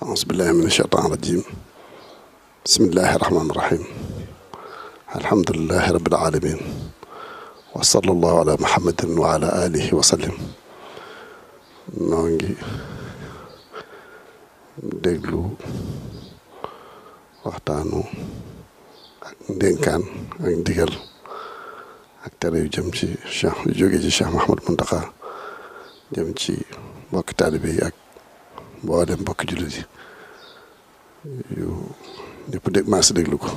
أعوذ بالله من الشيطان الرجيم بسم الله الرحمن الرحيم الحمد لله رب العالمين وصلى الله على محمد وعلى آله وسلم noo ngi déglu waxtaanu ak ndénkaan ak ndigal ak tere yu jëm ci Cheikh yu jóge ci Cheikh Mouhamadou Mountakha jëm ci mbokki taalibe yi ak mboolem mbokki jullit yi yu ñëpp maa si déglu ko.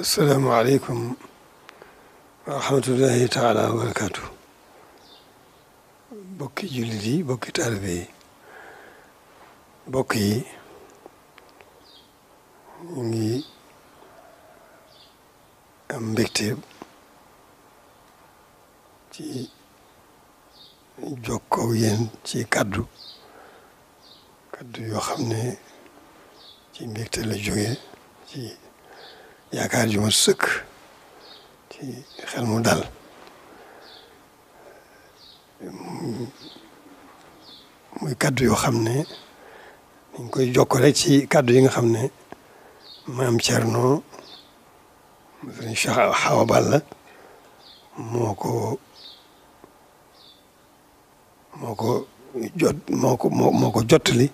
asalaamaaleykum wa rahmatullahi taala wa barakaatu. mbokki jullit yi mbokki taalibe yi mbokk yi ñu ngi am mbégte ci jokkoo yéen ci kaddu yoo xam ne ci mbégte la jógee ci yaakaar ju ma sëkk ci xel mu dal muy kaddu yoo xam ne dañ koy jokko rek ci kaddu yi nga xam ne maam Thierno sëriñ Cheikh Awa Balla moo ko jottali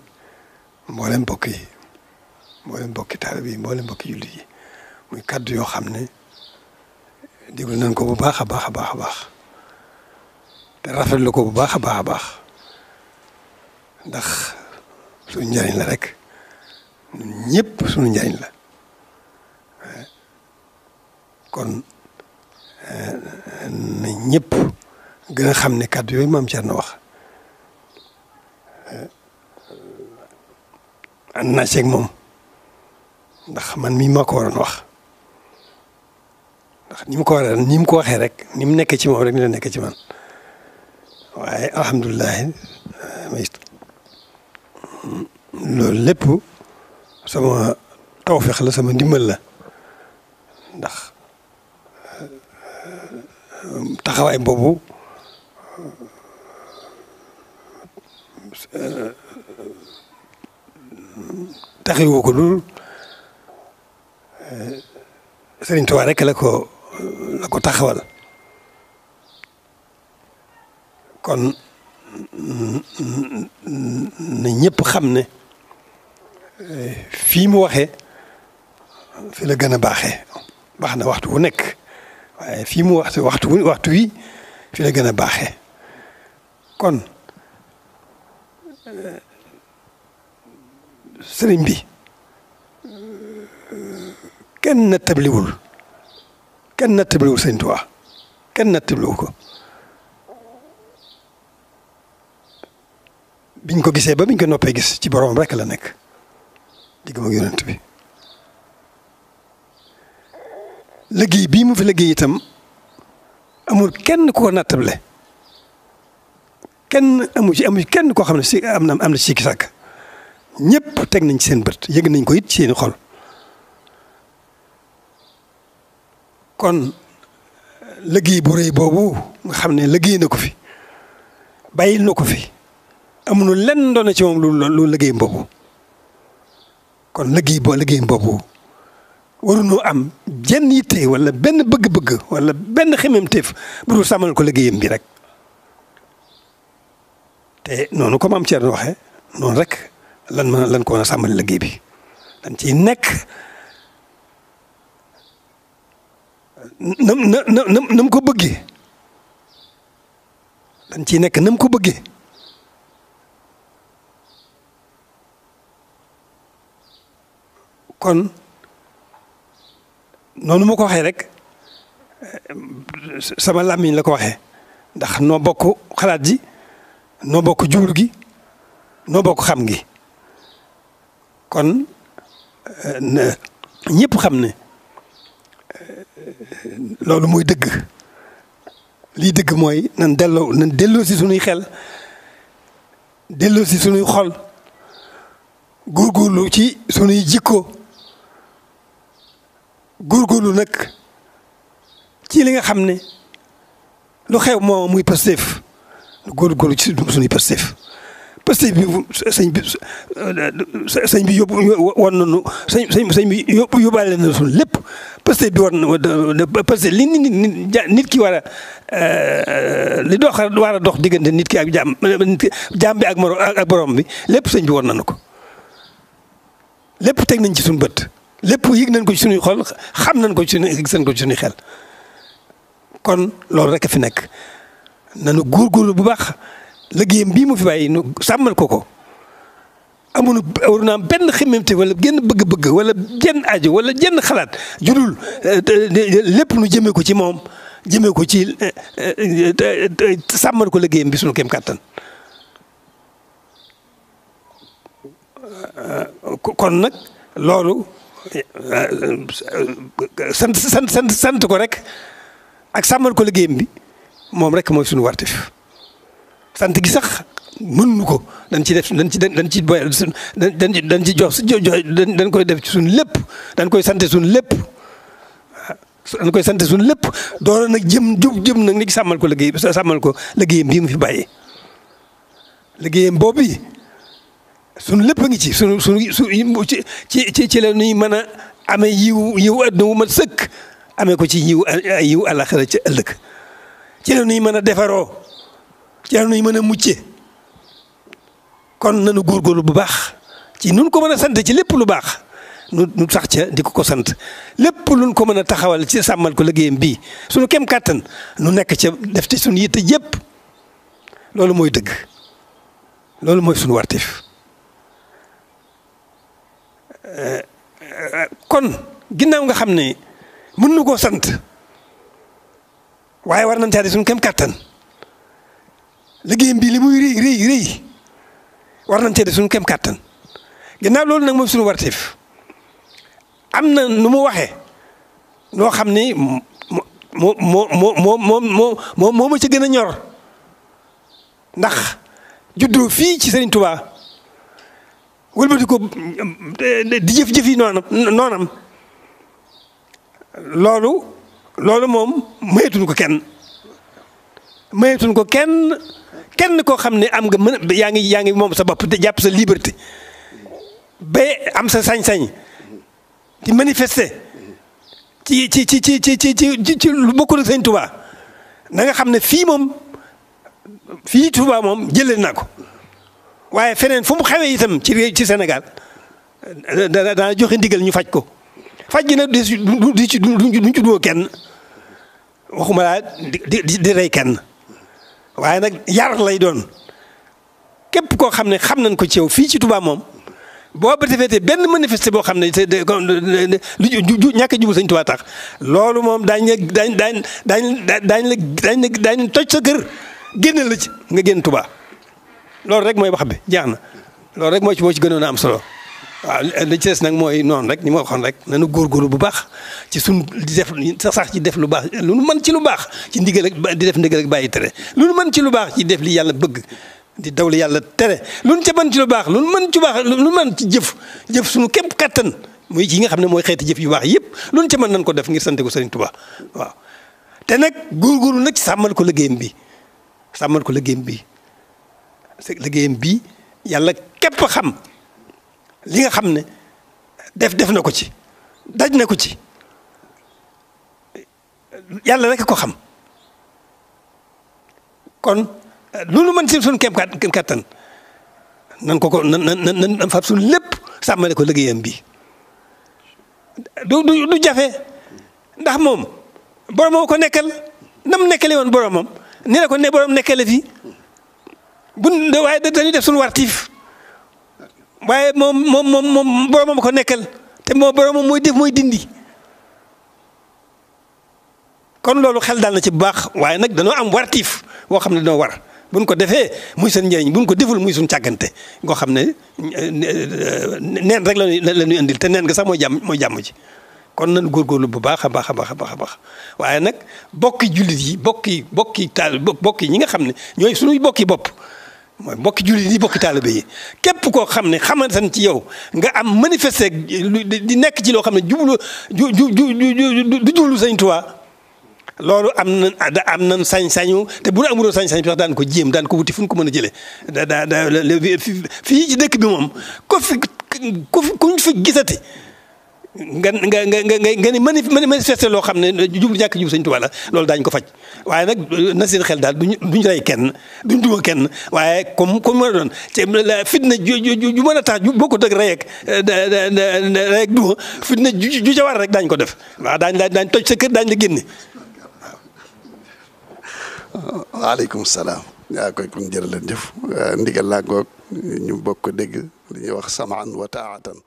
mboolem mbokk yi mboolem mbokki taalibe yi mboolem mbokki jullit yi muy kaddu yoo xam ne déglu nañ ko bu baax a baax a baax a baax te rafetlu ko bu baax a baax a baax ndax suñu njariñ la rek ñun ñëpp suñu njariñ la kon na ñëpp gën a xam ne kaddu yooyu maam Thierno wax ànd naa ceeg moom ndax man mii maa ko waroon wax ndax ni mu ko waxee rek ni mu nekkee ci moom rek ni la nekkee ci man waaye alhamdulilah loolu lépp sama tawfeex la sama ndimbal la ndax taxawaay boobu taxawoo ko dul Sëriñ Tuubaa rek la ko taxawal kon na ñëpp xam ne fii mu waxee fi la gën a baaxee baax na waxtu wu nekk waaye fii mu waxtu wi fi la gën a baaxee kon sëriñ bi kenn nattabliwul sëriñ Tuubaa kenn nattabliwul ko biñ ko gisee ba biñ ko noppee gis ci borom rek la nekk diggam ak yonent bi liggéey bii mu fi liggéey itam amul kenn ku ko nattable kenn amu ci kenn koo xam ne si am na sikki sàkk ñëpp teg nañ ci seen bët yëg nañ ko it ci seeni xol kon liggéey bu rëy boobu nga xam ne liggéey na ko fi bàyyil na ko fi amuñu lenn doon na ci moom lu liggéey boobu kon liggéey boobu waruñoo am jenn yitte wala benn bëgg-bëgg wala benn xememteef bu dul sàmmal ko liggéeyam bi rek te noonu comme am Thierno waxee noonu rek lan ko mën a sàmmal liggéey bi dañ ciy nekk nam ko bëggee dañ ciy nekk nam ko bëggee kon noonu ma ko waxee rek sama làmmiñ la ko waxee ndax noo bokk xalaat ji noo bokk jublu gi noo bokk xam gi kon ñëpp xam ne loolu mooy dëgg lii dëgg mooy nan delloo si sunuy xel delloo si sunuy xol góorgóorlu ci sunuy jikko góorgóorlu nag ci li nga xam ne lu xew moo muy Pastef lu góorgóorlu ci sunuy Pastef parce que sëñ bi yóbbu woon nañu sëñ bi yóbbaale na suñu lépp parce que bi war na parce que li nit ki war a li war a dox diggante nit ki ak jaam bi ak borom bi lépp sëñ bi war nañu ko lépp teg nañ ci suñu bët lépp yëg nañ ko ci suñuy xol xam nañ ko ci gis nañ ko ci suñuy xel kon loolu rek a fi nekk nanu góorgóorlu bu baax liggéeyam bii mu fi bàyyi nu sàmmal ko amuñu war naa benn xemmemte wala genn bëgg-bëgg wala jenn aajo wala jenn xalaat judul lépp nu jëmee ko ci moom jëmee ko ci sàmmal ko liggéeyam bi suñu kéem kàttan kon nag loolu sant ko rek ak sàmmal ko liggéeyam bi moom rek mooy suñu wartif sant gi sax mënuñu ko dañ ci jox dañ koy def ci suñu lépp dañ koy sant suñu lépp dañ koy sant suñu lépp doon nag jëm nag ni sàmmal ko liggéeyam bii mu fi bàyyi liggéeyam boobu suñu lépp a ngi ci ci la ñuy mën a amee yiw àdduna wu mat sëkk amee ko ci yiw àllaxira ci ëllëg ci la ñuy mën a defaroo ci la ñuy mën a mucce kon nanu góorgóorlu bu baax ci nun ko mën a sant ci lépp lu baax nu sax ca di ko sant lépp luñ ko mën a taxawal ci sàmmal ko liggéeyam bii suñu kem kàttan nu nekk ca def ci suñu yitte yëpp loolu mooy dëgg loolu mooy suñu wartif kon ginnaaw nga xam ne mën nu koo sant waaye war nañ caa di suñu kem kàttan liggéeyam bii li muy rëy war nañ cee def suñu kem kàttan ginnaaw loolu nag mooy suñu warteef am na nu mu waxee noo xam ni moo ma ca gën a ñor ndax juddoo fii ci Serigne Touba wëlbati ko di jëf yi noonam loolu moom mayetuñ ko kenn koo xam ne am nga yaa ngi moom sa bopp te jàpp sa liberté ba am sa sañ-sañ di manifester ci lu bokkul ak Sëñ Touba na nga xam ne fii Touba moom jëlee naa ko waaye feneen fu mu xewee itam ci Sénégal dana joxe ndigal ñu faj ko faj gi nag duñ ci doo kenn waxuma laa di rey kenn waaye nag yar lay doon képp koo xam ne xam nañ ko ci yow fii ci Touba moom boo ba defee benn manifeste boo xam ne lu ñàkk a jublu Sëñ Touba tax loolu moom daañu toj sa kër génne la ci nga génn Touba loolu rek mooy wax bi jeex na loolu rek moo ci gënoon a am solo waaw li ci des nag mooy noonu rek ni ma waxoon rek nañu góorgóorlu bu baax ci suñ di def sax ci def lu baax lu nu mën ci lu baax ci ndigal ak di def ndigal ak bàyyi tere lu nu mën ci lu baax ci def li yàlla bëgg di daw li yàlla tere lu nu ca mën ci lu baax lu nu mën ci baax lu nu mën ci jëf suñu képp kattan muy yi nga xam ne mooy xeeti jëf yu baax yëpp lu nu ca mën nañ ko def ngir sante ko Sëriñ Tuubaa waaw te nag góorgóorlu nag sàmmal ko liggéeyam bi yàlla képp xam li nga xam ne def na ko ci daj na ko ci yàlla rek ko xam kon lu nu mën si suñu kéem kattan nan fab suñu lépp sàmmale ko liggéeyam bi du jafe ndax moom boromam ko nekkal nam nekkale woon boromam ni la ko ne borom nekkale fii waaye dañuy def suñu wartiif waaye moom boromam ko nekkal te moom boromam mooy def mooy dindi kon loolu xel daal na ci bu baax waaye nag dañoo am wartiif boo xam ne dañoo war buñ ko defee muy seen njëriñ buñ ko deful muy suñ càggante ngoo xam ne neen rek la ñuy indil te neen nga sax mooy jàmm ci kon nañ góorgóorlu bu baax a baax waaye nag bokki jullit yi bokki ñi nga xam ne ñooy suñuy bokki bopp mooy bokki jullit yi bokki taalibe yi képp koo xam ne xamante ne ci yow nga am manifester di nekk ci loo xam ne du jublu Sëñ Tuubaa loolu am nañ sañ-sañu te bu ñu amuloo sañ-sañ bi sax daan ko jéem daan ko wuti fu ñu ko mën a jëlee fii ci dëkk bi moom kuñ fi gisati nga ni manifester loo xam ne jublu ñàkk jub Sëñ Tuubaa la loolu daañu ko faj waaye nag na seen xel daal duñ rey kenn duñ duma kenn waaye comme mën a doon te fitna ju mën a tax ju bokkut ak rey ak duma fitna ju ca war rek daañu ko def waaw daañ toj sa kër daañu la génne. waaleykum salaam. yaa koy kon jërë leen jëf ndigal laa ngoog ñu bokk dégg li ñuy wax samaan wa taatan